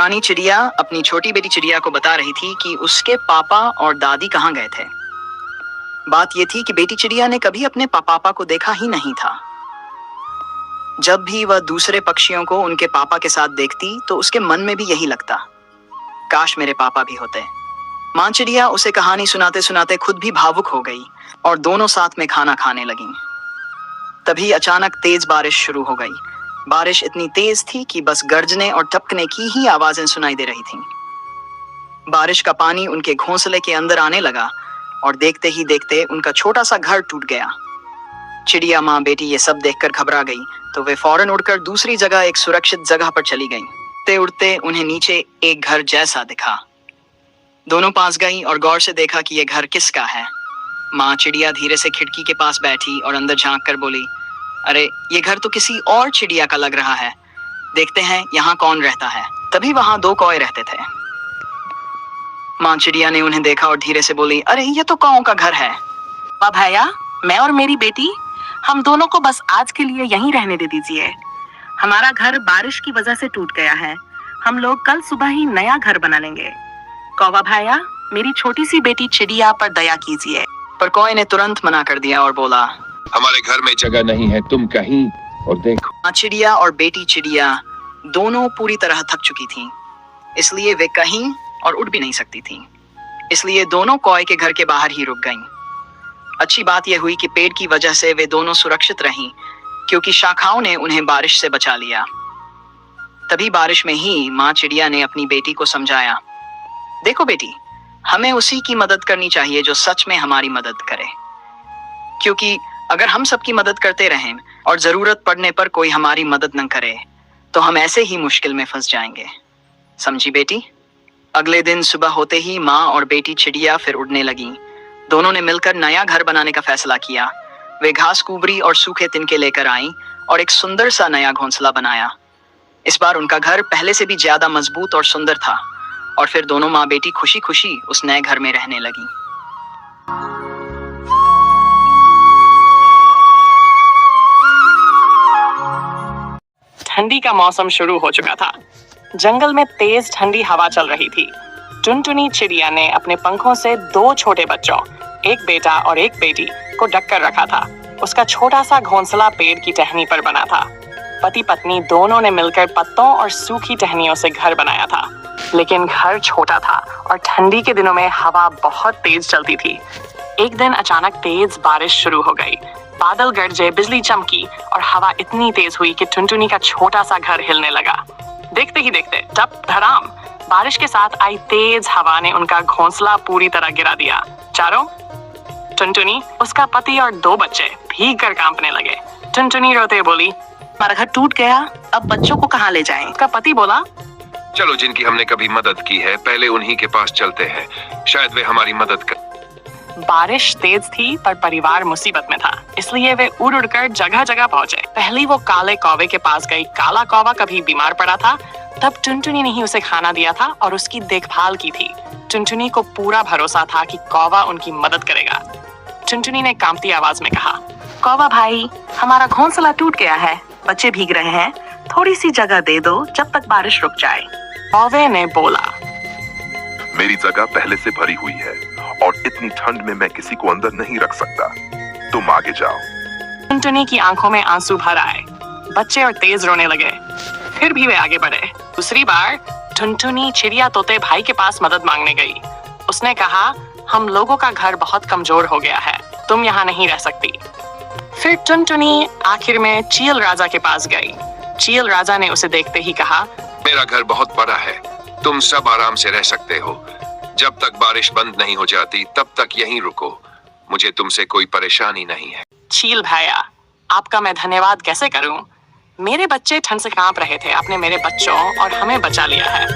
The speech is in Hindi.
रानी चिड़िया अपनी छोटी बेटी चिड़िया को बता रही थी कि उसके पापा और दादी कहाँ गए थे। बात यह थी कि बेटी चिड़िया ने कभी अपने पापा को देखा ही नहीं था। जब भी वह दूसरे पक्षियों को उनके पापा के साथ देखती तो उसके मन में भी यही लगता, काश मेरे पापा भी होते। माँ चिड़िया उसे कहानी सुनाते सुनाते खुद भी भावुक हो गई और दोनों साथ में खाना खाने लगीं। तभी अचानक तेज बारिश शुरू हो गई। बारिश इतनी तेज थी कि बस गर्जने और टपकने की ही आवाजें सुनाई दे रही थीं। बारिश का पानी उनके घोंसले के अंदर आने लगा और देखते ही देखते उनका छोटा सा घर टूट गया। चिड़िया माँ बेटी ये सब देखकर घबरा गई तो वे फौरन उड़कर दूसरी जगह एक सुरक्षित जगह पर चली गईं। उड़ते उड़ते उन्हें नीचे एक घर जैसा दिखा। दोनों पास गईं और गौर से देखा कि यह घर किसका है। माँ चिड़िया धीरे से खिड़की के पास बैठी और अंदर झांक कर बोली, अरे ये घर तो किसी और चिड़िया का लग रहा है, देखते हैं यहाँ कौन रहता है। तभी वहां दो कौए रहते थे। माँ चिड़िया ने उन्हें देखा और धीरे से बोली, अरे ये तो कौओं का घर है। वाह भैया, मैं और मेरी बेटी, हम दोनों को बस आज के लिए यहीं रहने दे दीजिए। हमारा घर बारिश की वजह से टूट गया है, हम लोग कल सुबह ही नया घर बना लेंगे। कौवा भैया, मेरी छोटी सी बेटी चिड़िया पर दया कीजिए। पर कौए ने तुरंत मना कर दिया और बोला, हमारे घर में जगह नहीं है, तुम कहीं और देखो। माँ चिड़िया और बेटी चिड़िया दोनों पूरी तरह थक चुकी थीं, इसलिए वे कहीं और उड़ भी नहीं सकती थीं। इसलिए दोनों कौए के घर के बाहर ही रुक गईं। अच्छी बात यह हुई कि पेड़ की वजह से वे दोनों सुरक्षित रहीं, क्योंकि शाखाओं ने उन्हें बारिश से बचा लिया। तभी बारिश में ही माँ चिड़िया ने अपनी बेटी को समझाया, देखो बेटी, हमें उसी की मदद करनी चाहिए जो सच में हमारी मदद करे, क्योंकि अगर हम सबकी मदद करते रहें और जरूरत पड़ने पर कोई हमारी मदद न करे तो हम ऐसे ही मुश्किल में फंस जाएंगे। समझी बेटी? अगले दिन सुबह होते ही माँ और बेटी चिड़िया फिर उड़ने लगीं। दोनों ने मिलकर नया घर बनाने का फैसला किया। वे घास कुबरी और सूखे तिनके लेकर आईं और एक सुंदर सा नया घोंसला बनाया। इस बार उनका घर पहले से भी ज्यादा मजबूत और सुंदर था और फिर दोनों माँ बेटी खुशी खुशी उस नए घर में रहने लगी। ठंडी का मौसम शुरू हो चुका था। जंगल में तेज ठंडी हवा चल रही थी। टुनटुनी चिड़िया ने अपने पंखों से दो छोटे बच्चों, एक बेटा और एक बेटी, को ढक कर रखा था। उसका छोटा सा घोंसला पेड़ की टहनी पर बना था। पति पत्नी दोनों ने मिलकर पत्तों और सूखी टहनियों से घर बनाया था, लेकिन घर छोटा था और ठंडी के दिनों में हवा बहुत तेज चलती थी। एक दिन अचानक तेज बारिश शुरू हो गई। बादल गरजे, बिजली चमकी और हवा इतनी तेज हुई कि टुनटुनी का छोटा सा घर हिलने लगा। देखते ही देखते टप धड़ाम, बारिश के साथ आई तेज हवा ने उनका घोंसला पूरी तरह गिरा दिया। चारों, टुनटुनी, उसका पति और दो बच्चे भीग कर कांपने लगे। टुनटुनी रोते बोली, हमारा घर टूट गया, अब बच्चों को कहाँ ले जाएं? उसका पति बोला, चलो, जिनकी हमने कभी मदद की है पहले उन्हीं के पास चलते हैं, शायद वे हमारी मदद कर। बारिश तेज थी पर परिवार मुसीबत में था, इसलिए वे उड़ उड़कर जगह जगह पहुंचे। पहली वो काले कौवे के पास गई। काला कौवा कभी बीमार पड़ा था, तब टुनटुनी ने ही उसे खाना दिया था और उसकी देखभाल की थी। टुनटुनी को पूरा भरोसा था कि कौवा उनकी मदद करेगा। टुनटुनी ने कांपती आवाज में कहा, कौवा भाई, हमारा घोंसला टूट गया है, बच्चे भीग रहे हैं, थोड़ी सी जगह दे दो जब तक बारिश रुक जाए। कौवे ने बोला, मेरी जगह पहले से भरी हुई है और इतनी ठंड में मैं किसी को अंदर नहीं रख सकता, तुम आगे जाओ। टुनटुनी की आंखों में आंसू भर आए। बच्चे और तेज रोने लगे, फिर भी वे आगे बढ़े। दूसरी बार टुनटुनी चिड़िया तोते भाई के पास मदद मांगने गई। उसने कहा, हम लोगों का घर बहुत कमजोर हो गया है, तुम यहाँ नहीं रह सकती। फिर टुनटुनी आखिर में चील राजा के पास गई। चील राजा ने उसे देखते ही कहा, मेरा घर बहुत बड़ा है, तुम सब आराम से रह सकते हो, जब तक बारिश बंद नहीं हो जाती तब तक यहीं रुको, मुझे तुमसे कोई परेशानी नहीं है। चील भैया, आपका मैं धन्यवाद कैसे करूं? मेरे बच्चे ठंड से कांप रहे थे, आपने मेरे बच्चों और हमें बचा लिया है।